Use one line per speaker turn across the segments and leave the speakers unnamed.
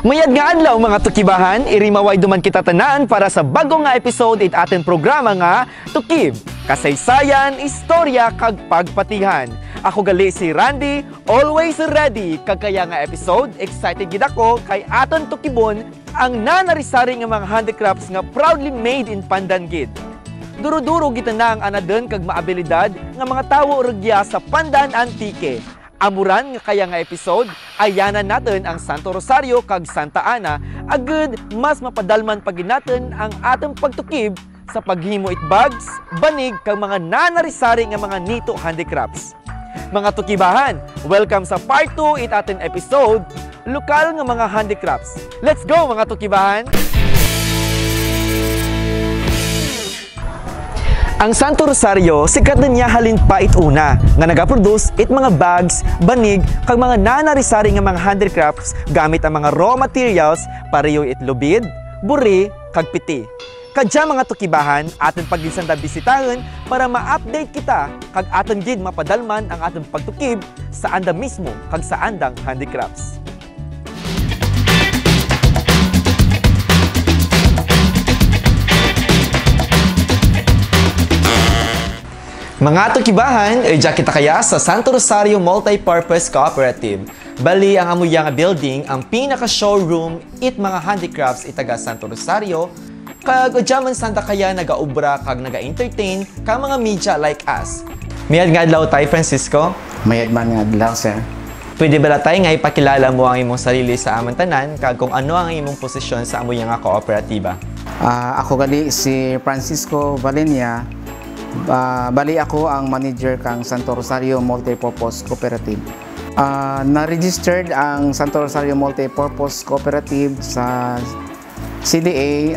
Mayad nga adlaw mga tukibahan, irimaway duman kita tanan para sa bago nga episode it atin programa nga Tukib, kasaysayan, istorya kag pagpatihan. Ako gali si Randy, always ready kag kaya nga episode, excited gid ako kay aton tukibon ang nanarisari nga mga handicrafts nga proudly made in Pandan gid. Duro-duro kita na ang anadon kag maabilidad nga mga tawo regya sa Pandan Antique. Amuran nga kaya nga episode, ayanan natin ang Santo Rosario kag Santa Ana, agad mas mapadalman pagin natin ang atong pagtukib sa paghimo it bags, banig kag mga nanarisari nga mga nito handicrafts. Mga tukibahan, welcome sa part 2 it atin episode, lokal nga mga handicrafts. Let's go mga tukibahan! Ang Santo Rosario, sikat na niya halin pa ituna nga nagaproduce it mga bags, banig, kag mga nanarisari nga mga handicrafts gamit ang mga raw materials pareho it lubid, buri, kag piti. Kadya mga tukibahan, aton paglisanda bisitahan para ma-update kita kag aton gid mapadalman ang aton pagtukib sa anda mismo kag sa andang handicrafts. Mga tukibahan, dya kita kaya sa Santo Rosario Multipurpose Cooperative. Bali ang amuya nga building, ang pinaka-showroom it mga handicrafts itaga Santo Rosario. Kag dya man sanda kaya nagaubra kag naga-entertain kag mga media like us. Mayad nga adlaw tay Francisco?
Mayad man nga adlaw, sir.
Pwede ba tay nga ipakilala mo ang imong sarili sa among tanan kag kung ano ang imong posisyon sa amuya nga kooperatiba?
Ako gali si Francisco Valenia. Bali ako ang manager kang Santo Rosario Multipurpose Cooperative. Na-registered ang Santo Rosario Multipurpose Cooperative sa CDA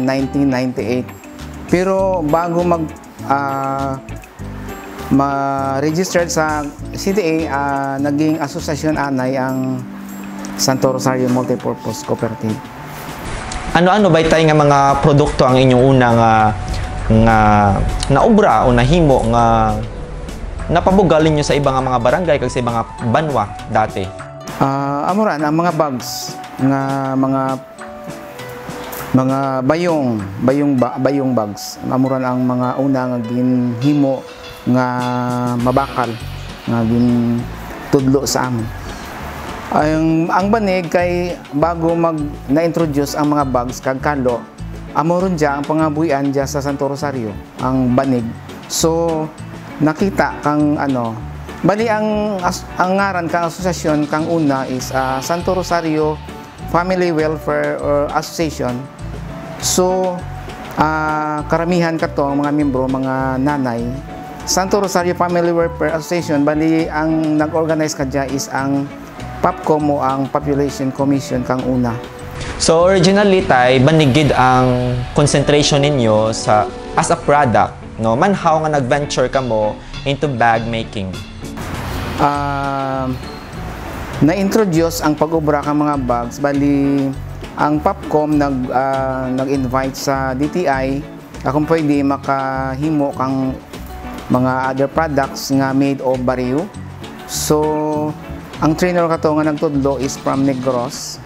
1998. Pero bago ma-registered sa CDA, naging asosasyon anay ang Santo Rosario Multipurpose Cooperative.
Ano-ano ba tayo nga mga produkto ang inyong unang nga naubra o nahimo nga napabugalin nyo sa ibang mga barangay kag sa ibang banwa dati?
Amuran ang mga bags nga mga bayong bags. Amuran ang mga una nga ginhimo nga mabakal nga gin tudlo sa amin. Ang banig kay bago na-introduce ang mga bags kag kalo, amoron dya ang pangabuyan dya sa Santo Rosario, ang banig. So, nakita kang bali ang ngaran kang asosasyon kang una is Santo Rosario Family Welfare Association. So, karamihan kato mga membro, mga nanay. Santo Rosario Family Welfare Association, bali ang nag-organize kadya is ang PAPCOM o ang Population Commission kang una.
So originally tay banigid ang concentration ninyo sa as a product, no? Manhaw nga nag-venture ka mo into bag making.
Na-introduce ang pag-ubra ka mga bags, bali ang PAPCOM nag-invite sa DTI kung pwede makahimo kang mga other products nga made of bariyo. So ang trainer kato nga nagtudlo is from Negros.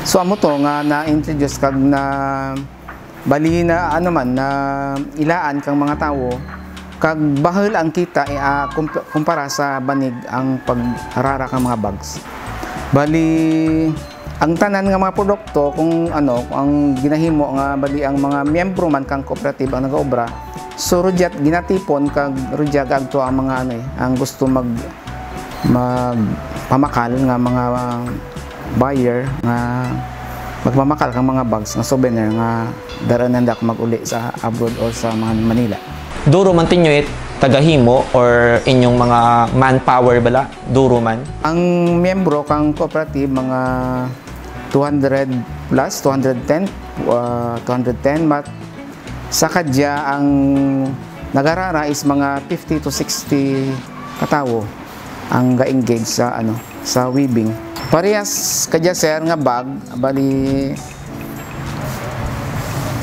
So amo to nga na-introduce kag na bali na na ilaan kang mga tawo kag bahal ang kita kumpara sa banig ang pagharara kang mga bags. Bali ang tanan nga mga produkto kung ang ginahimo nga bali ang mga miyembro man kang cooperative ang nagaobra. So rudyat ginatipon kag rudyag agto ang mga ang gusto pamakal nga mga buyer nga magmamakal kang mga bags nga souvenir nga daranan dak maguli sa abroad or sa Manila.
Duro man tinyo it tagahimo or inyong mga manpower bala? Duro man?
Ang miyembro kang cooperative mga 200 plus, 210 but sa kadya ang nagarara is mga 50 to 60 katawo ang ga-engage sa sa weaving. Parehas kadya sir nga bag, bali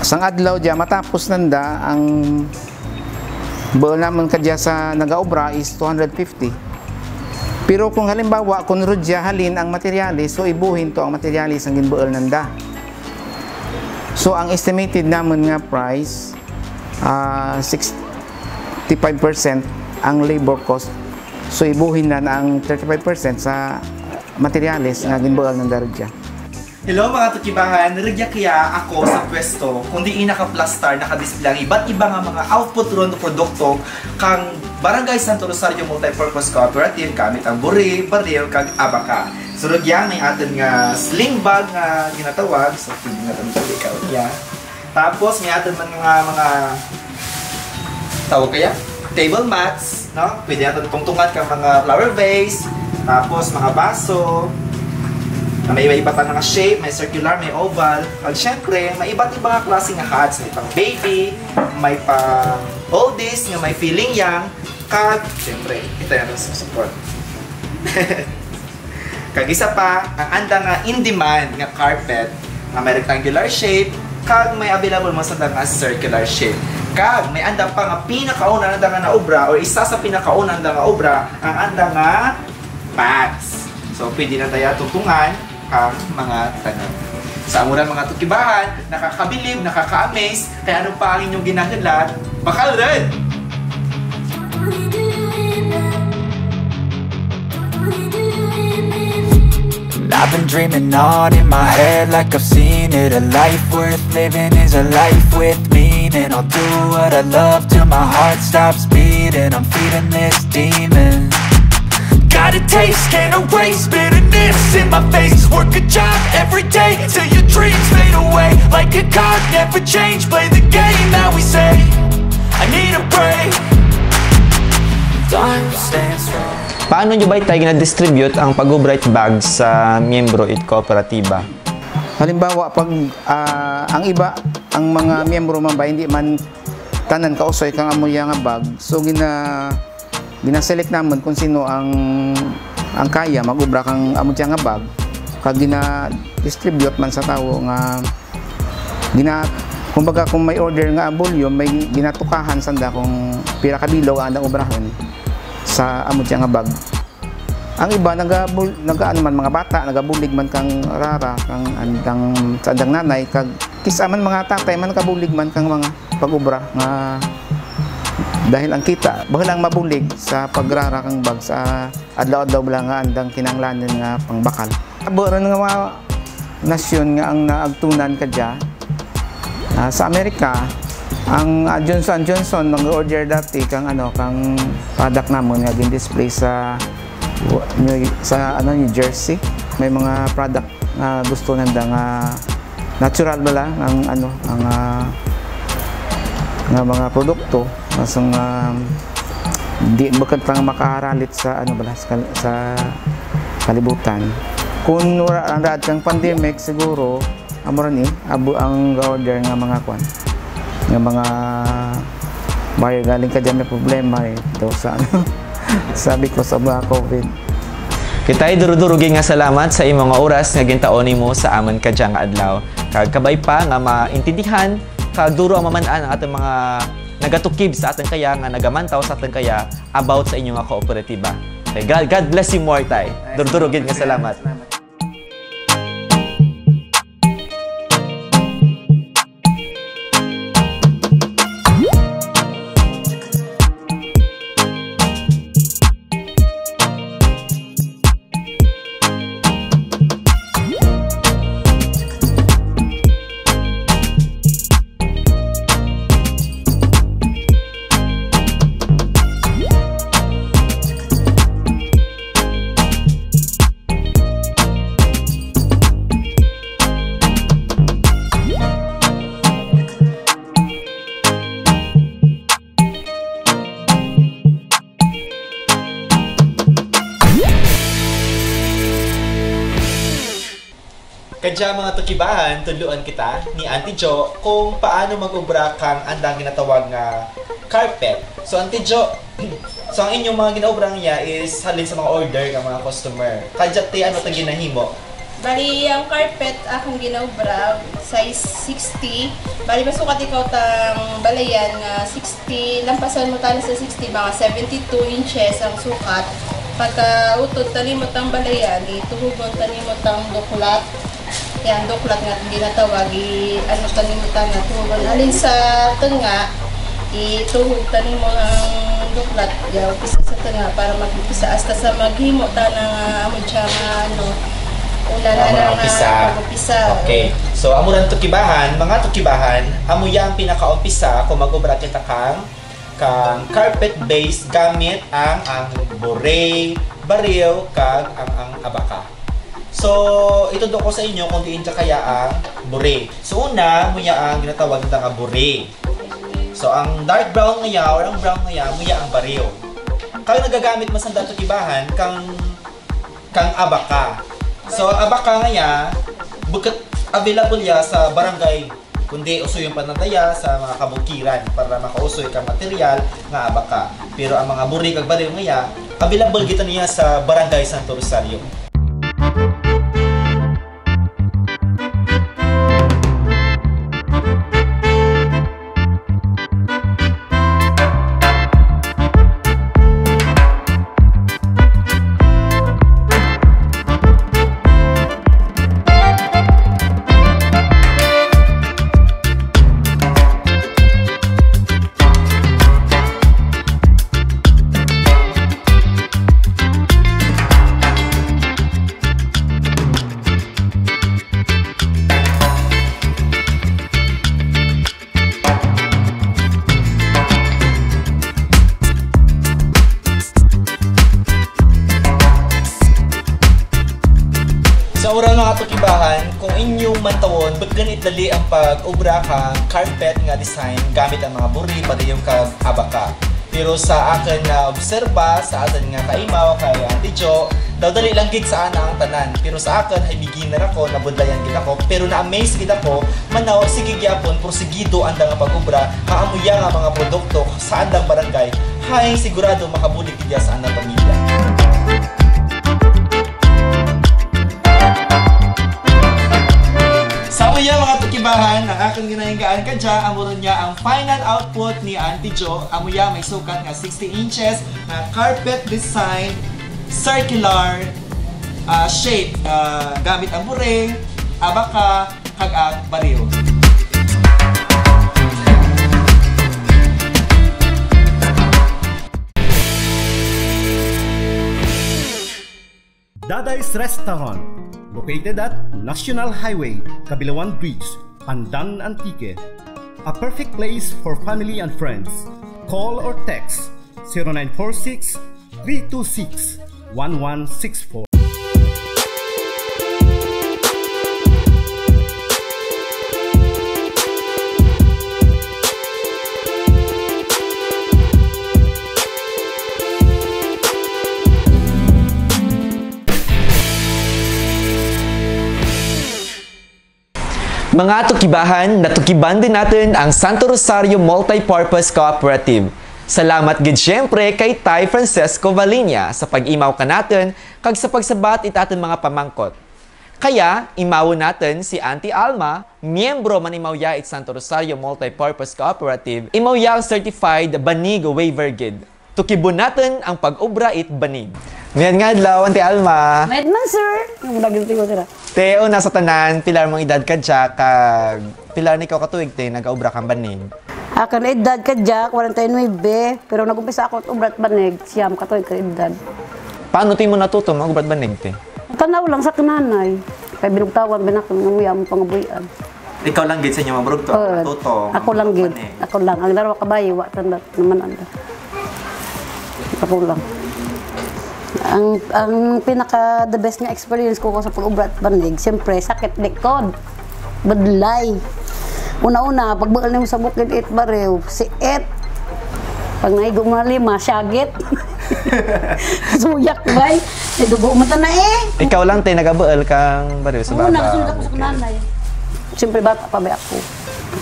sang adlaw dya matapos nanda ang buo naman kadya sa nagaobra is 250. Pero kung halimbawa, kung rodya halin ang materialis, so ibuhin to ang materialis ang ginbuol nanda. So ang estimated naman nga price, 65% ang labor cost. So ibuhin na ang 35% sa materialis nga ginbuol nanda rodya.
Hello mga tukibangan, narigya kaya ako sa pwesto kundi naka-plastar, naka-display ang iba't iba nga mga output ron ng produkto kang Barangay Santo Rosario Multipurpose Cooperative gamit ang buri, baril, kag abaka. Sunod yan, may atin nga sling bag nga ginatawag. So, pwede nga ito ikaw. Yeah. Tapos, may atin mga tawag kaya? Table mats, no? Pwede natin tungtungan ka mga flower vase. Tapos, mga baso. May iba-iba pa nga shape, may circular, may oval. At syempre, may iba't ibang klaseng hats. May pang baby, may pang oldies, may feeling young. Kag, syempre, ito yan sa support. Kag isa pa, ang anda nga in-demand nga carpet na may rectangular shape, kag may available mo sa nga circular shape. Kag, may anda pa nga pinakauna anda nga na obra, o isa sa pinakauna anda nga obra, ang anda nga pads. So, pwede na tayo tutungan ang mga tanong. Sa amurang mga tukibahan, nakakabilib, nakaka-amaze, kaya ano pa ang inyong ginagalat, bakal rin!
I've been dreaming on in my head like I've seen it. A life worth living is a life with meaning. I'll do what I love till my heart stops beating. I'm feeding this demon. Got a taste, can't erase bitterness in my face. Work a job every day till your dreams fade away. Like a card, never change, play the game that we say. I need a break. Time stands strong.
Paano nyo ba tayo na-distribute ang Pag-O-Bright bag sa miyembro it kooperatiba?
Halimbawa, pag ang iba, ang mga miyembro man ba, hindi man tanan kausoy kang amoya nga bag, so gina-select naman kung sino ang kaya mag-ubra kang amoya nga bag, kag gina-distribute man sa tao nga kumbaga kung may order nga volume, may ginatukahan sanda kung pira ka bilog ang ubrahon sa amoya nga bag. Ang iba nagaano man mga bata, nagabulig man kang rara kang sa andang nanay, kag kisa man mga tatay man nagabulig man kang mga pag-ubra nga dahil ang kita bahalang mabulig sa pagrara kang bag sa adlaw-adlaw bala nga andang kinanglanon nga pangbakal. Aboran nga mga nasyon nga ang naagtunan kadya sa Amerika. Ang Johnson & Johnson nag-order dati kang kang product namon nga gin-display sa New Jersey. May mga product na gusto nanda nga natural bala ang mga produkto masang di bakit pang makaharalit sa sa kalibutan. Kung wala ang kang pandemic siguro amoran ang order nga mga kwan nga mga buyer galing ka dyan may problema daw sa sabi ko sa mga COVID.
Kita'y durudurugin nga salamat sa imong mga oras nga gintaoni mo sa amon ka dyan nga adlaw. Kag kabay pa nga maintindihan, kag duro ang maman-an ang ating mga nagatukib sa ating kaya nga nagamantaw sa ating kaya about sa inyong nga kooperatiba. God bless you more tay. Durudurugin nga salamat. Kadya mga tukibahan, tuluan kita ni Auntie Jo kung paano mag-ubra kang andang ginatawag nga carpet. So Auntie Jo, so ang inyong mga ginaobrang niya is halin sa mga order ng mga customer. Kadya ti ano itong ginahimo?
Bali, ang carpet akong ginaobra, size 60. Bali, masukat ikaw tang balayan nga 60. Lampasan mo tala sa 60, mga 72 inches ang sukat. Pagka utod tanimot ang balayan, ituhugon tanimot ang duklat. Yan, duklat nga hindi natawag, ano tanimutan nga tuhugon. Alin sa tenga, ituhog tanimo ang duklat, upisa sa tenga para mag-upisa hasta sa maghimo ta ng amod siya nga ano. Una na pag-upisa.
Okay. So, amo ran tukibahan, mga tukibahan, amo yang pinaka-umpisa kung mag-ubra kita kang carpet base gamit ang bore, baril, kag ang abaka. So, itudok ko sa inyo kung diin ka kaya ang bore. So, una, muya ang ginatawag na bore. So, ang dark brown ngaya or ang brown ngaya, muya ang baril. Kung nagagamit mo sa tukibahan, kang abaka. So, ang abaka ngaya, bukat available ya sa barangay, kundi usoy yung panandaya sa mga kabukiran para makausoy kang material nga abaka. Pero ang mga buri kag baril ngaya, available kita niya sa barangay Santo Rosario. Sa urang mga tukibahan, kung inyong mantawon, ba't ganit dali ang pag-ubra kang carpet nga design gamit ang mga buri pati yung kag abaka. Pero sa akin na obserba, sa atin nga kaimaw, kay Auntie Jo, daw dali lang gid sa ana ang tanan. Pero sa akin, ay beginner ako, nabudlayan gid ako, pero na-amaze gid ako, manaw, sige gyapon, porsigido anda nga pag-ubra, kaamuya nga mga produkto sa andang barangay, hay sigurado makabulig gid sa andang pamilya. Sa uya mga tukibahan, ang aking ginahingaan ka dyan, amuron niya ang final output ni Auntie Jo. Amuya may sukat nga 60 inches na carpet design, circular shape. Gamit ang bure, abaka, kag baril.
Daday's Restaurant, located at National Highway, Kabilawan Bridge, Pandan, Antique. A perfect place for family and friends. Call or text 0946-326-1164.
Mga tukibahan, natukiban din natin ang Santo Rosario Multipurpose Cooperative. Salamat gid syempre kay Tay Francesco Valinia sa pag-imaw ka natin kag sa pagsabat itaton mga pamangkot. Kaya, imawo natin si Auntie Alma, miyembro man imawya it Santo Rosario Multipurpose Cooperative, imawya certified banig waiver gid. Tukibon natin ang pag-ubra it banig. Ngayon nga adlaw, Auntie Alma.
Wait man, sir. Yung nagilti ko sila.
Teo, nasa tanan, pilar mong edad ka dya, kag pilar ni ikaw katuig, te, nag-aubra kang banig.
Akan edad ka dya, 49, pero nag-umpisa ako at ubrat banig, siyam katoy ka edad.
Paano ti mo natuto mag-ubrat banig, te?
Tanaw lang sa kananay. Kaya binugtawan, binakang ngamuya mo pangabuyan.
Ikaw lang gid sa inyo mabrog to, natuto.
Ako lang gid. Ako lang. Ang darawa kabayo, wa tanda naman anda. Ako lang. Ang pinaka the best nga experience ko sa pag-ubrat banig, siyempre sakit likod. Badlay. Una-una, pagbual nimo sa bukid it barew, si it. Pag naigo mo na 5, syagit. Suyak bay. Dugo mo ta na eh.
Ikaw lang te nagabuel kang bariw sa baba.
Una, kasunod ako sa kananay. Siyempre bata pa ba ako.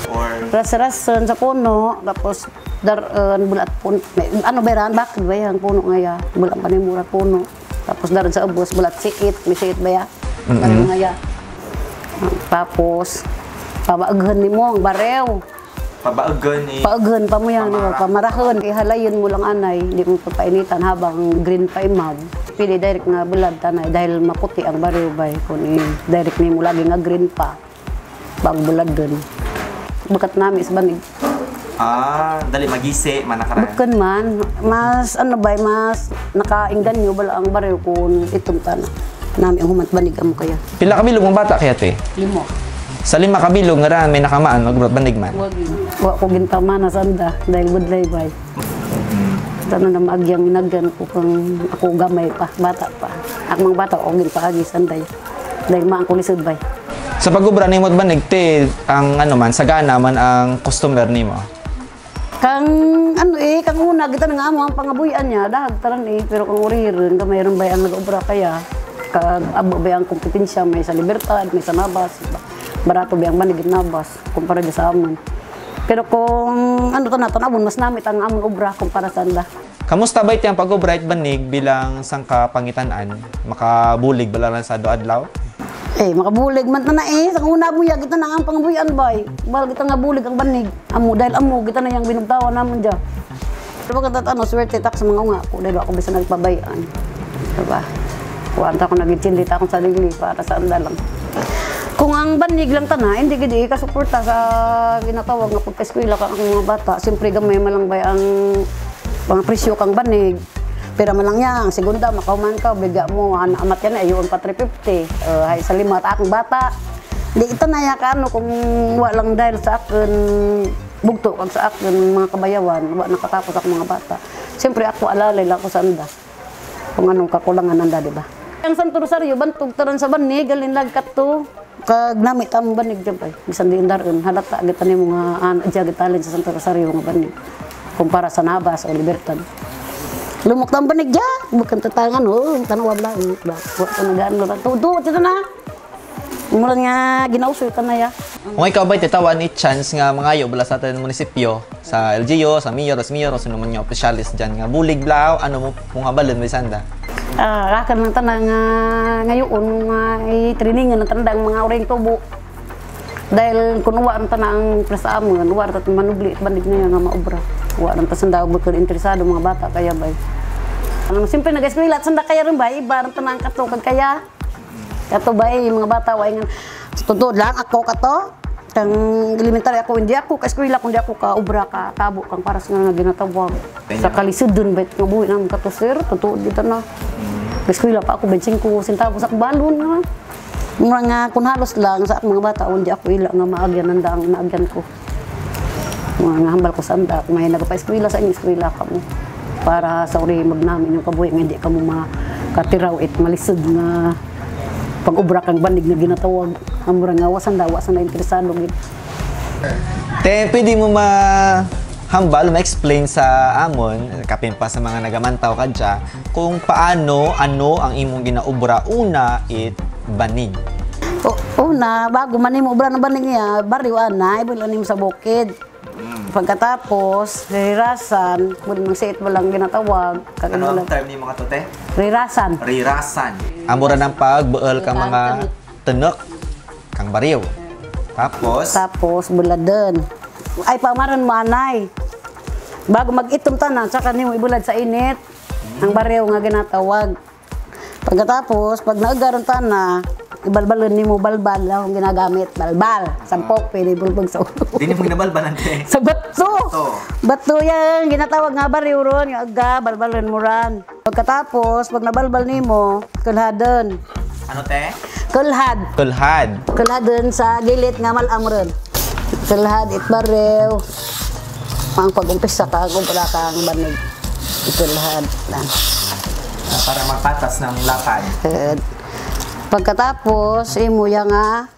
Or
Ras-rason sa puno, tapos bulat puno. Ano ba yan? Bakit ba yan? Puno nga ya. Bulat pa ni mura puno. Tapos daran sa ubos, bulat sikit. May sikit ba ya? Barew nga ya. Tapos, pabaaghan ni mo ang barew.
pabaaggan ni
Paaghan pa mo yan, di ba? Pamarahon. Ihalayon mo lang anay. Hindi mo papainitan habang green pa imaw. pili direct nga bulad tanay dahil maputi ang bariw bay kun direct nimo lagi nga green pa bago bulad dun. Bakat nami sa banig.
Dali magisi manakaran.
Bukan man, mas ano ba, mas nakaingganyo bala ang bariw kung itong tana. Nami ang humat banig amo kaya.
Pila ka bilog mga bata kaya te?
5.
Sa 5 ka bilog nga ra may nakamaan magbanig man.
Wa ko gintamana sanda dahil budlay bay. Tanan na maagyang inagyan ko kung ako gamay pa, bata pa. Ako mga bata ko ginpaagi sanday. Dahil maang ko lisod bay.
Sa pag-ubra nimo at banig te, ang ano man sagana man ang customer nimo.
Kang ano kang una kita nga amo ang pangabuyan niya dahag taran pero kang uririn ka mayroon bay ang nag-obra kaya kag abo bay ang kompetensya may sa Libertad, may sa Nabas. Barato bay ang banig Nabas kumpara sa amon. Pero kung ano tanabon mas namit ang amon obra kumpara sa anda.
Kamusta ba ang pag-obra at banig bilang sangka pangitan-an? Makabulig bala lang sa adlaw?
Makabulig man na sa una buya kita na ang pangabuyan bay. Bal kita nga bulig ang banig. Amo dahil amo kita na yang binugtawan namon dia. Pero pagkat swerte tak sa mga unga ko dahil ako bisa nagpabayan. Diba? Kuwanta ko nag-intindi akong sarili para sa anda lang. Kung ang banig lang tana, hindi gidi kasuporta sa ginatawag nga pagka-eskwela ka ang mga bata. Siyempre gamay malang bay ang mga presyo kang banig. Pero malang yang, segunda makauman ka, bigya mo, amat yan ay yun pa 350. Hay sa 5 at akong bata. Di ito na ya ka, ano, kung walang dahil sa akin, bugto kag sa akin, mga kabayawan, wala nakatapos ako mga bata. Siyempre ako alalay lang ako sa anda. Kung anong kakulangan anda, di ba? Ang Santo Rosario, bantog taran sa banig, galin lagkat to. Kag namit ang banig dyan pa. Bisan din daron, halata kita ni mga gitalin sa Santo Rosario mga banig. Kumpara sa Nabas o Libertad. Lumok ng banig dyan, bukan tatangan, tanawa lang. Wala ka nagaan lang. Tudo, ito na. Mula nga, ginausoy ka na ya.
Kung ikaw ba'y titawan ni chance nga mga bala sa ating munisipyo, sa LGU, sa mayor, o sino man yung opisyalis dyan nga bulig blaw, ano mo mga balon may sanda?
Rakan ng tanang ngayon, i-trainingan ng tandang mga oring tubo. Dahil kung uwa ang tanang presa amon, uwa at manubli, bandig na nga maobra. Uwa ang tasandaw, bukod interesado mga bata, kaya bay. Siyempre nag-eskwila at sanda kaya rin ba, iba ang tanang katukad kaya. Kato ba mga bata, way nga, tutod lang ako kato. Kang elementary ako, hindi ako ka-eskwela, kundi ako ka-ubra, ka-kabo, kang para sa nga ginatawag. Sa kalisod dun, ba't nga buhay namin kato, sir, tutod dito na. Ka-eskwela pa ako, 25 centavos sa balon nga. Mga kung halos lang sa mga bata, hindi ako ila nga maagyan, nanda ang maagyan ko. Mga hambal ko sa anda, kung may nagpa-eskwela sa inyo, eskwela ka mo. Para sa uri magnamin yung kabuhay, nga hindi ka mo makatiraw at malisod na pag-ubra kang banig na ginatawag. Ang mura nga, wasan na interesado.
Te, pwede mo mahambal, ma-explain sa amon, kapin pa sa mga nagamantaw ka dyan, kung paano, ano ang imong ginaubra una banig.
Una, bago man mo ubra ng banig niya, bariw anay, ibulan mo sa bukid. Pagkatapos, rirasan, muli ng siit walang ginatawag.
Ano ang term ni mga to, te?
Rirasan.
Rirasan. Amura ng pagbuol kang mga tunok, kang bariw. Tapos, buladan. Ay, pamaran mo anay. Bago mag-itom tanan, saka nimo ibulad sa init. Ang bariw nga ginatawag. Pagkatapos, pag naagaron na, ibalbalon ni mo balbal akong ginagamit. Balbal. Sampok, pwede bulbog sa ulo. Hindi mo ginabalban ante.
Sa bato. Bato yan. Ginatawag nga bariw ron. Yung aga, balbalon mo ran. Pagkatapos, pag nabalbal ni mo, kulhadan.
Ano te?
Kulhad. Kulhadan sa gilit nga malam ron. Kulhad it bariw. Ang pag-umpisa ka, kung pala kang banig. Kulhad lang.
Para magpatas ng lakad.
Pagkatapos, imo ya nga,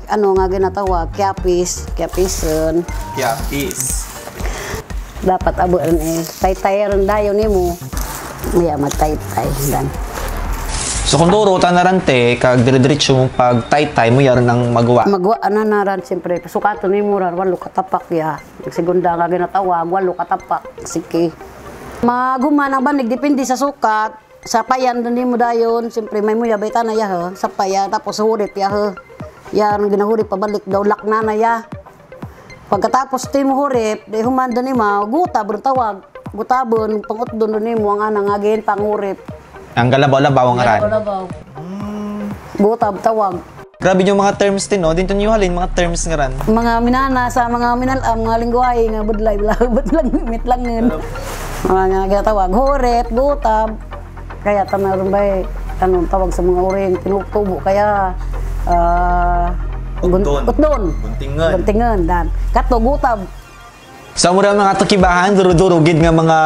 ano nga ginatawag, kiapison. Dapat abuan tay-tay rin dayo nimo. Maya magtay-tay dan.
So kung duro tanarante kag dire-diretso mo pag tay-tay mo yaron ang magawa.
Magawa na ran siyempre. Sukato nimo ran 8 katapak ya. Segunda nga ginatawag 8 katapak. Sige. Maguman ang banig depende sa sukat. Sa payan doon mo dayon, siyempre may muya bay tanay ha. Sa payan tapos hurip ya ha. Yan ginahurip pabalik daw lak na ya. Pagkatapos timo hurip, di humanda ni ma guta bron tawag. Gutabon pangutdon ni mo ang anang agin panghurip.
Ang galabaw-labaw ang aran.
Labaw. Gutab, tawag.
Grabe yung mga terms din, no? Dito niyo halin, mga terms nga ran.
Mga minana sa mga minalam, mga lingwahe nga budlay, budlang, mitlangen. Mga gatawag, horet, gutab. Kaya tanaron ba tanong tawag sa mga uring, tinutubo kaya utdon. Buntingan, dan. Kato, gutab.
Sa mura mga tukibahan, duro-duro gid nga mga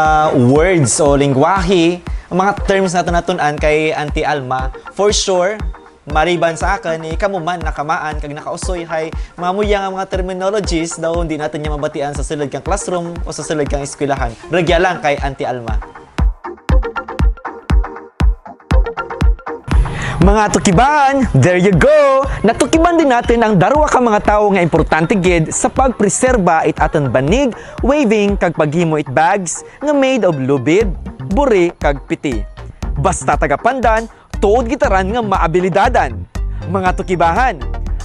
words o lingwahe, ang mga terms nato natunan kay Auntie Alma. For sure, mariban sa akin, kamo man nakamaan kag nakausoy hay mamuya nga mga terminologies daw hindi natin niya mabatian sa sulod kang classroom o sa sulod kang eskwelahan. Regya lang kay Auntie Alma. Mga tukiban, there you go! Natukiban din natin ang darwa ka mga tao nga importante gid sa pagpreserba it aton banig, waving kag paghimo it bags nga made of lubid, buri kag piti. Basta taga-Pandan, tuod gitaran nga maabilidadan. Mga tukibahan,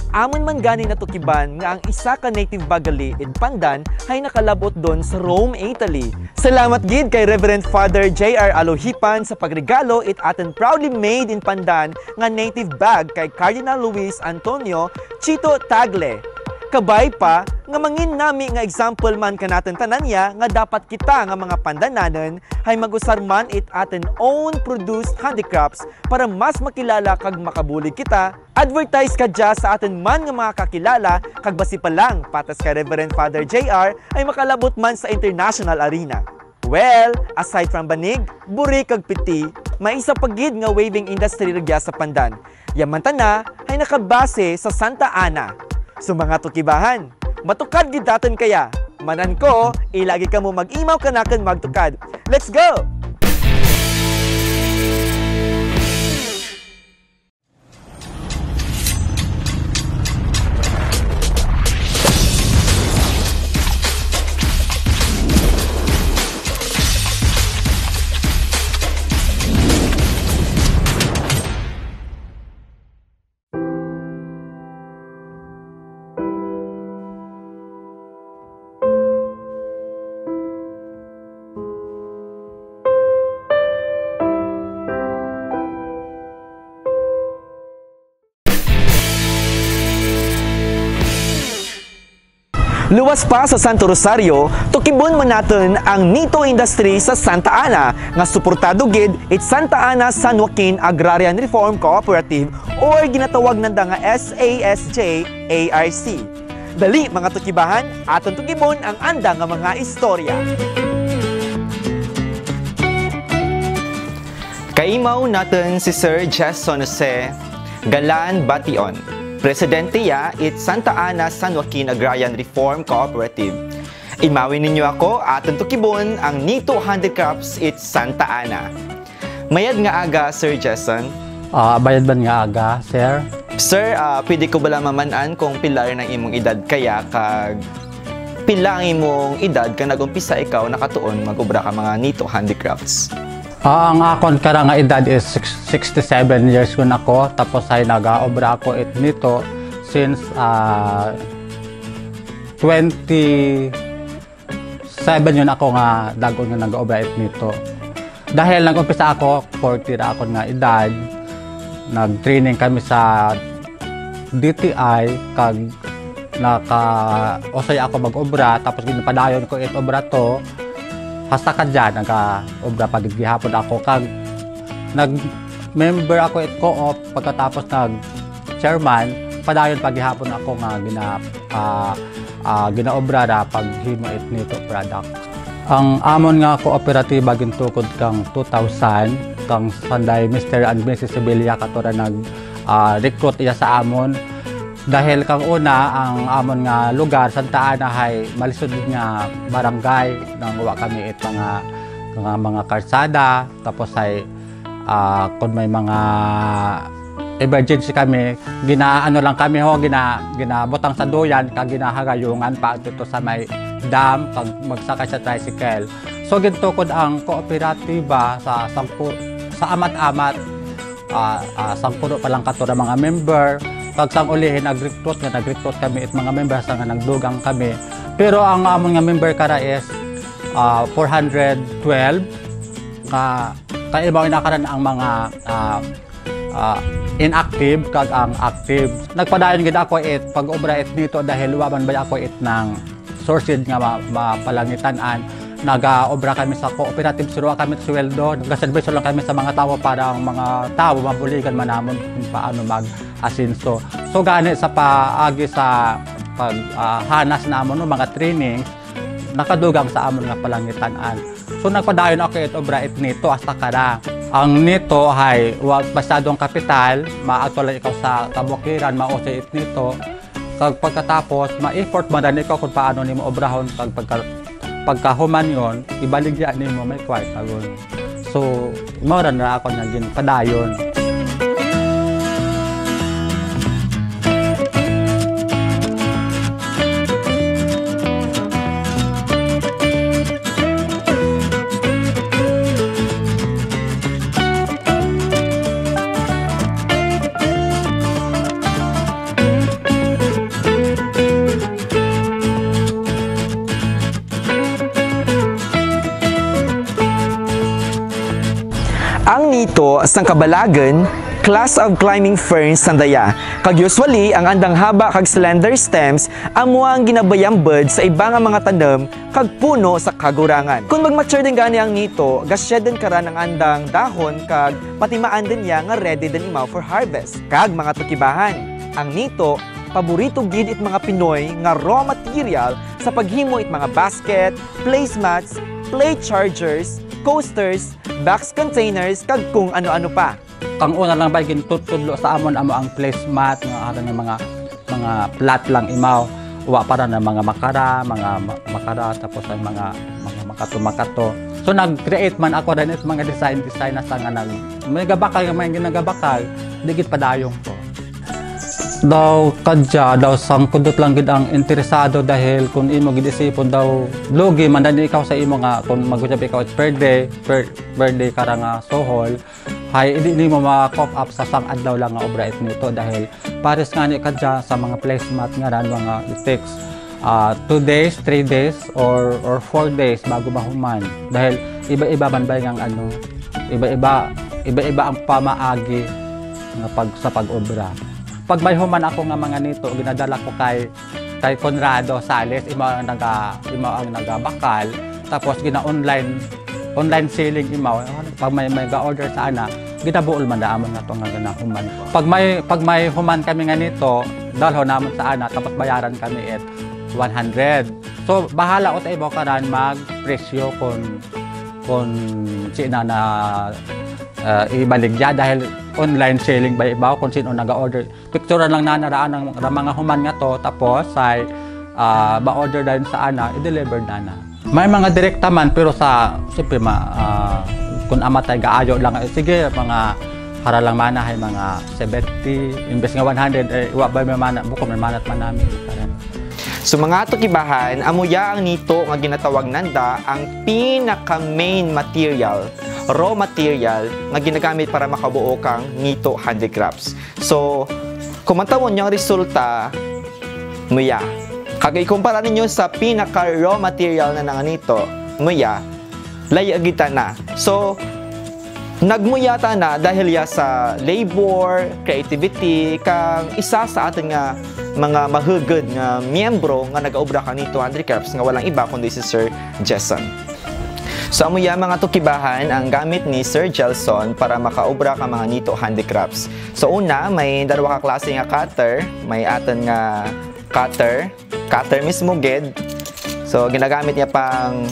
amon man gani na tukiban nga ang isa ka native bagali in Pandan ay nakalabot doon sa Rome, Italy. Salamat gid kay Reverend Father J.R. Alohipan sa pagregalo it atin proudly made in Pandan nga native bag kay Cardinal Luis Antonio Chito Tagle. Kabay pa nga mangin nami nga example man kanatin tananya nga dapat kita nga mga Pandananon ay mag-usar man it atin own produced handicrafts para mas makilala kag makabulig kita. Advertise ka dya sa atin man nga mga kakilala kag basi pa lang patas kay Reverend Father JR ay makalabot man sa international arena. Well, aside from banig, buri kag piti, may isa pagid nga waving industry regya sa Pandan. Yaman tana ay nakabase sa Santa Ana. So mga tukibahan, matukad gid daton kaya. Manan ko, ilagi ka mo mag-imaw kanakan magtukad. Let's go! Luwas pa sa Santo Rosario, tukibon man natin ang Nito Industry sa Santa Ana nga suportado gid it Santa Ana San Joaquin Agrarian Reform Cooperative or ginatawag nanda nga SASJ-ARC. Dali mga tukibahan, aton tukibon ang anda nga mga istorya. Kaimaw natin si Sir Jason Jose Galan Bation. Presidente ya it Santa Ana San Joaquin Agrarian Reform Cooperative. Imawin ninyo ako aton tukibon ang Nito Handicrafts it Santa Ana. Mayad nga aga, Sir Jason?
Bayad ba nga aga, sir?
Sir, pwede ko bala mamanan kung pilar ng imong edad kaya kag pila ang imong edad ka nagumpisa ikaw nakatuon mag-ubra ka mga Nito Handicrafts?
Ang akon kara nga edad is 67 years ko nako, tapos ay nag-obra ako nito since 27 yun ako nga dagon nga nag-obra nito. Dahil nag-umpisa ako 40 ra ako nga edad, nag-training kami sa DTI kag naka-usay ako mag-obra, tapos ginapadayon ko obra to. Hasta ka dyan, nag-obra pagigihapon ako. Kag nag-member ako at co-op, pagkatapos nag-chairman, padayon paghihapon ako nga ginaobra na paghimo it nito product. Ang amon nga kooperatiba gintukod kang 2000, kang sanday Mr. and Mrs. Sibilia katura nag-recruit iya sa amon. Dahil kang una, ang amon nga lugar, Santa Ana, ay malisod nga barangay, nang uwa kami it mga karsada, tapos ay kung may mga emergency kami, ginaano lang kami ho, ginabotang sa duyan, kag ginahagayungan pa dito sa may dam, kag magsakay sa tricycle. So gintukod ang kooperatiba sa amat-amat, sangpuno pa lang katura mga member. Pag sang ulihin, nag-recruit kami at mga members nga nagdugang kami. Pero ang amon nga member kara is 412 nga kaya ibaw inakaran ang mga inactive kag ang active. Nagpadayon gid ako pag-obra nito dahil waman ba ako ng sources nga mapalangitan-an. Nag-obra kami sa cooperative, suruha kami sa sweldo. Nag-servisyo lang kami sa mga tao para ang mga tao mabuligan man namon kung paano mag-asinso. So gani sa paagi sa paghanas namon mga trainings, nakadugang sa amon nga palangitan-an. So nagpadayon ako obra nito hasta karang. Ang nito ay wag masyadong kapital, maatulan ikaw sa kabukiran, mausay nito. Kag pagkatapos, ma-effort man din ikaw kung paano nimo obrahon kag pagkahuman yon, ibaligya nimo may kwarta gon. So, mao na ako naging padayon.
Ang nito sang kabalagan, class of climbing ferns sandaya. Kag usually ang andang haba kag slender stems amo ang ginabayang bud sa ibang mga tanom kag puno sa kagurangan. Kung mag-mature din gani ang nito, gasya din karan ang andang dahon kag patimaan din niya nga ready din imaw for harvest. Kag mga tukibahan, ang nito paborito gid it mga Pinoy nga raw material sa paghimo it mga basket, placemats, plate chargers, coasters, box containers, kag kung ano-ano pa.
Ang una lang ba ginutudlo sa amon amo ang placemat nga aran nga mga plat lang imaw wa para na mga makara tapos ang mga makato. So nag-create man ako rin it mga design na sa nga nag may gabakal nga may ginagabakal digit padayong ko. Daw kadya daw sangkudot lang gid ang interesado dahil kung imo gid isipon daw lugi man dan ikaw sa imo nga kung mag-usab ikaw per day kara nga sohol hay hindi mo ma-cop up sa sang adlaw lang nga obra nito dahil pares nga ni kadya sa mga placemat nga ran mga it takes 2 days, 3 days or 4 days bago mahuman dahil iba-iba man ba ang ano iba-iba ang pamaagi nga sa pag-obra. Pag may human ako nga mga nito, ginadala ko kay Conrado Sales, imo ang nagabakal, tapos online selling imo. Pag may ga-order sa ana, ginabuol man daamon nga to nga ganahuman. Pag may human kami nga nito, dalho namon sa ana tapos bayaran kami at 100. So bahala ko ta ibo karan mag-presyo kon sina na ibaligya dahil online selling by ibaw kung sino naga-order. Picturean lang na naraan ng mga human nga to tapos ay ba-order din sa ana, i-deliver na. May mga direkta man pero sa siyempre kung amatay gaayo lang sige mga para lang manahay mga 70 imbes nga 100 wa ba may mana buko may manat man namin.
So mga tukibahan, amuya ang nito nga ginatawag nanda ang pinaka-main material, raw material nga ginagamit para makabuo kang nito handicrafts. So, kung matawon nyo ang resulta, muya. Kag ikumpara ninyo sa pinaka-raw material na nito, muya, layagita na. So, nagmuyata na dahil ya sa labor, creativity, kang isa sa ating nga mga mahugod nga miyembro nga nag-aobra ka nito handicrafts nga walang iba kundi si Sir Jason. So amuya mga tukibahan ang gamit ni Sir Jelson para makaobra ka mga nito handicrafts. So una, may dalawa ka klase nga cutter, may aton nga cutter mismo gid. So ginagamit niya pang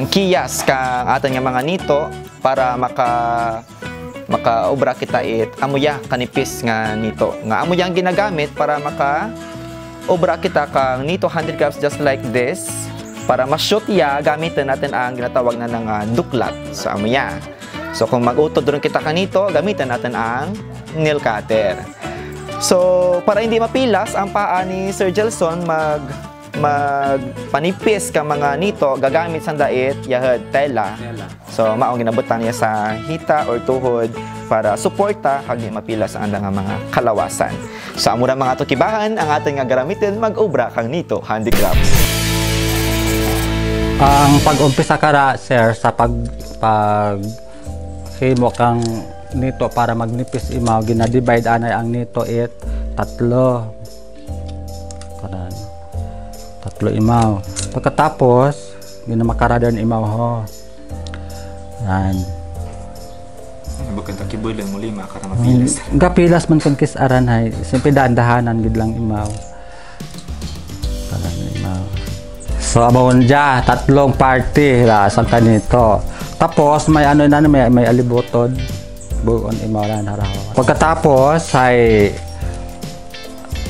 kiyas kang aton nga mga nito para makaobra kita amuya kanipis nga nito. Nga amuya ang ginagamit para makaobra kita kang nito handicrafts just like this. Para ma-shoot ya, gamitin natin ang ginatawag na ng duklat sa amuya. So kung mag-utod rin kita kanito, gamitin natin ang nail cutter. So para hindi mapilas ang paa ni Sir Jelson magpanipis ka mga nito, gagamit sa dait yahad tela. So maong ginabutan niya sa hita or tuhod para suporta kag di mapilas ang nga mga kalawasan. So amura mga tukibahan ang ating nga gamitin mag-obra kang nito handicrafts.
Ang pag-umpisa kara sir sa pag himo kang nito para magnipis imaw, ginadivide anay ang nito it tatlo. Kanan. Tatlo imaw. Pagkatapos, ginamakarada ng imaw ho. Yan.
Bukan takibulan mo lima para mapilas.
Gapilas man kung kisaran hay. Siyempre dahan-dahanan gid lang imaw. Kanan imaw. So abawon dya, tatlong party sa kanito. Tapos may ano na may alibotod. Buon imaw na haraw. Pagkatapos ay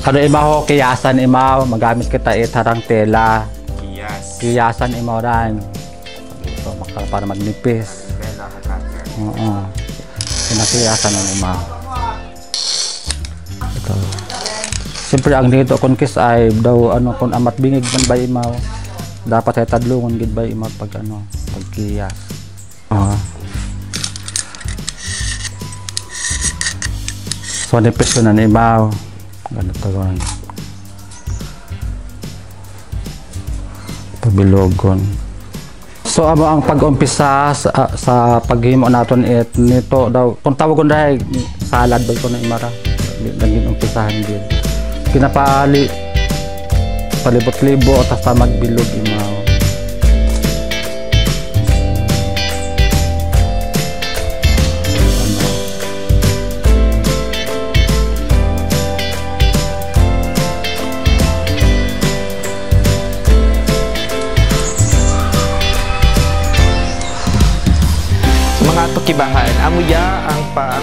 kano imaw kiyasan imaw, magamit kita harang tela. Kiyasan imaw ran. So para magnipis. Oo. Pinakiyasan ng imaw. Ito. Siyempre ang dito kung kis ay daw ano kung amat bingig man ba imaw. Dapat ay tadlungon gid ba imaw pag ano, pagkiyas. So nipis ko na imaw. Ganito ron. Pabilogon. So amo ang pag-umpisa sa paghimo naton nito daw kung tawagon dai salad ba ko na imara naging umpisahan din kinapali palibot-libot at magbilog imaw.
Tukibahan, amuya ang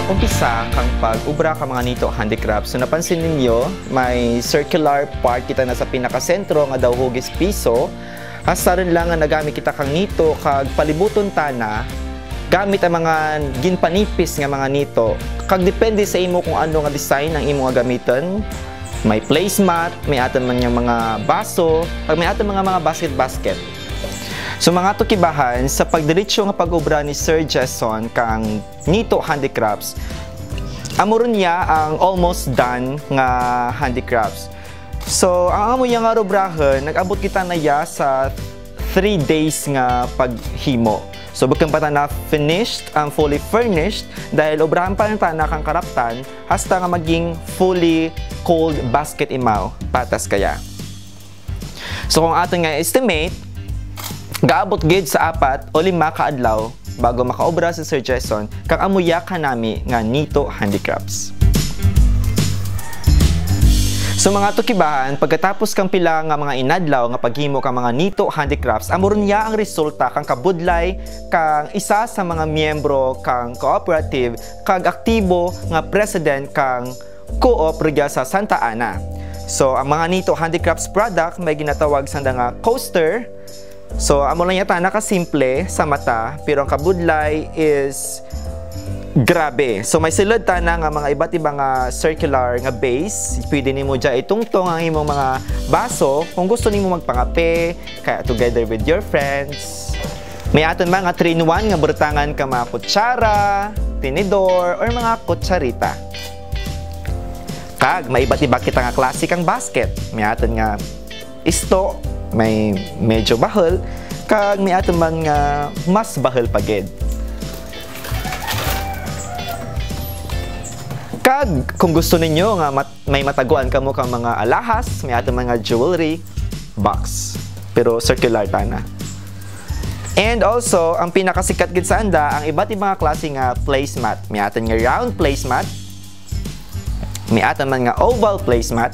umpisa kang pag-ubra ka mga nito handicrafts. So napansin ninyo, may circular part kita na sa pinakasentro nga daw hugis piso. Hasta rin lang nga nagamit kita kang nito kag palibuton tana gamit ang mga ginpanipis nga mga nito. Kag depende sa imo kung ano nga design ang imo nga gamiton. May placemat, may atan man yung mga baso, kag may atan mga basket. So mga tukibahan, sa pagdiretso nga pag-ubra ni Sir Jason kang nito handicrafts, amuron niya ang almost done nga handicrafts. So ang amo nga rubrahan, nag-abot kita na ya sa 3 days nga paghimo. So bakang pata na finished, ang fully furnished, dahil obrahan pa ng tanak ang karaptan, hasta nga maging fully cold basket imaw, patas kaya. So kung aton nga estimate, gaabot gid sa 4 o 5 kaadlaw bago makaobra si Sir Jason kang amuya kanami nga nito handicrafts. So mga tukibahan, pagkatapos kang pila nga mga inadlaw nga paghimo kang mga nito handicrafts, amuron niya ang resulta kang kabudlay kang isa sa mga miyembro kang cooperative kag aktibo nga president kang Co-op Regia sa Santa Ana. So ang mga nito handicrafts product may ginatawag sa nga coaster. So, amo lang yata nakasimple sa mata, pero ang kabudlay is grabe. So, may silod na nga mga iba't ibang circular nga base. Pwede nimo dya itungtong ang imong mga baso kung gusto nimo magpangape, kaya together with your friends. May aton mga 3-in-1 nga bertangan ka mga kutsara, tinidor, or mga kutsarita. Kag, may iba't iba kita nga klase kang basket. May aton nga isto, may medyo bahal, kag may aton man nga mas bahal pagid. Kag kung gusto ninyo nga may mataguan kamo kang mga alahas, may aton mga jewelry box, pero circular tana. And also, ang pinakasikat gid sa anda, ang iba't ibang klase nga placemat. May aton nga round placemat, may aton man nga oval placemat,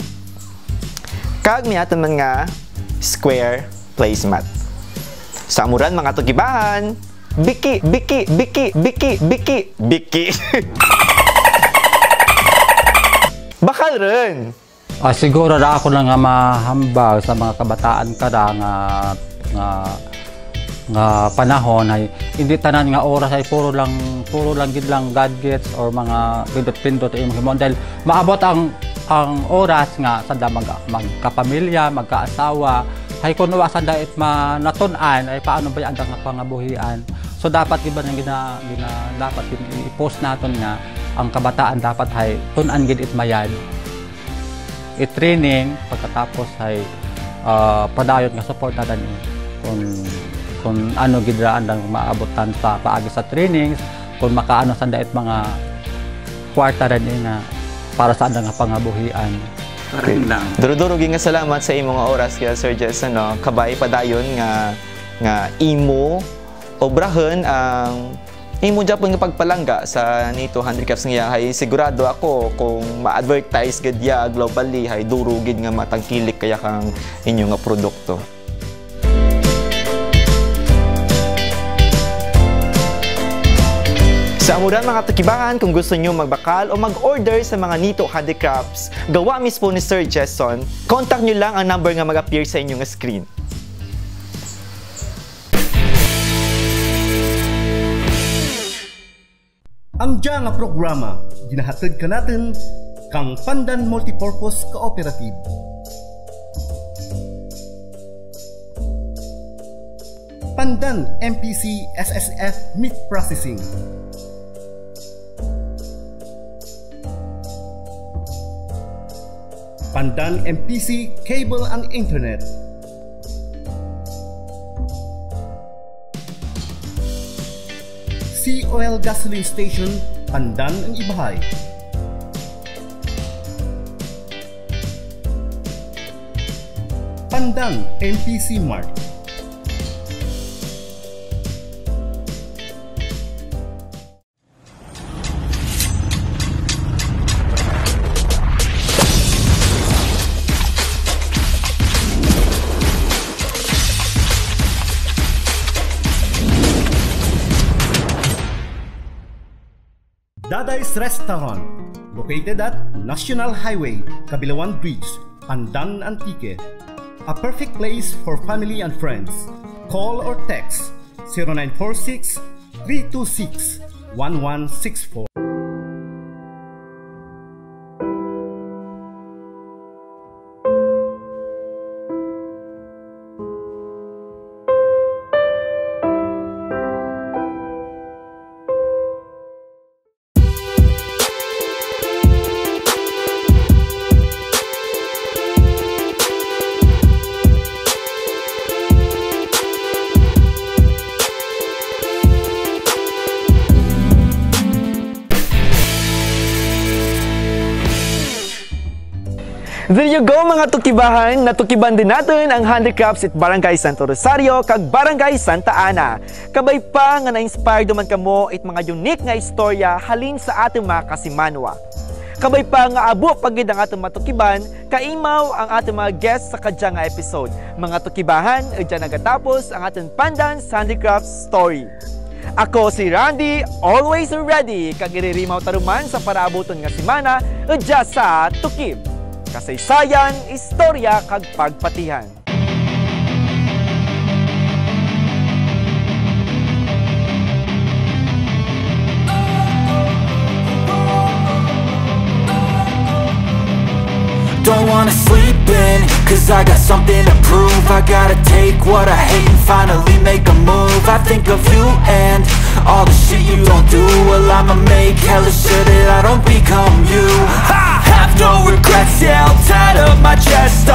kag may aton man nga square placemat. Sa amuran mga tugibahan, biki. Bakal rin.
Siguro na ako lang nga mahambal sa mga kabataan kada nga panahon ay hindi tanan nga oras ay puro lang gid lang gadgets or mga pindot-pindot imong dahil maabot ang oras nga sanda magkapamilya, magkaasawa, hay kuno sanda it manatun-an ay paano ba ang nga pangabuhian. So dapat giba nang dapat i-post naton nga ang kabataan dapat hay tun-an gid it mayan. I-training pagkatapos ay padayon nga support natin kung kung ano gidraan lang maabutan sa paagi sa trainings, kung makaano sa dait mga kwarta rin nga para sa nga pangabuhian.
Okay. Duro-duro nga salamat sa imong oras kaya Sir Jess, ano, kabay padayon nga imo obrahan ang imo Japon nga pagpalangga sa nito handicrafts nga hay sigurado ako kung ma-advertise gid ya globally hay duro gid nga matangkilik kaya kang inyo nga produkto. Sa amuran mga tukibangan, kung gusto nyo magbakal o mag-order sa mga Nito Handicrafts, gawa mismo ni Sir Jesson, contact nyo lang ang number nga mag-appear sa inyong screen.
Ang diya nga programa, ginahatid ka natin kang Pandan Multipurpose Cooperative. Pandan MPC SSF Meat Processing. Pandan MPC Cable ang Internet. Sea Oil Gasoline Station, Pandan ang Ibahay. Pandan MPC Mart. Daday's Restaurant, located at National Highway, Cabilawan Bridge, Pandan, Antique. A perfect place for family and friends. Call or text 0946-326-1164.
There you go mga tukibahan, natukiban din natin ang handicrafts at Barangay Santo Rosario kag Barangay Santa Ana. Kabay pa nga na-inspire duman kamo it mga unique nga istorya halin sa ating mga kasimanwa. Kabay pa nga abo pagid ang ating matukiban, kaimaw ang ating mga guests sa kadya nga episode. Mga tukibahan, dyan nagatapos ang ating Pandan's Handicrafts Story. Ako si Randy, always ready kag iririmaw taruman sa paraabuton nga semana dyan sa Tukib. Kasaysayan, istorya kag pagpatihan.
Don't wanna sleep in, cause I got something to prove. I gotta take what I hate and finally make a move. I think of you and all the shit you don't do. Well, I'ma make hella sure that I don't become you. I have no regrets, yeah, I'll tie up my chest.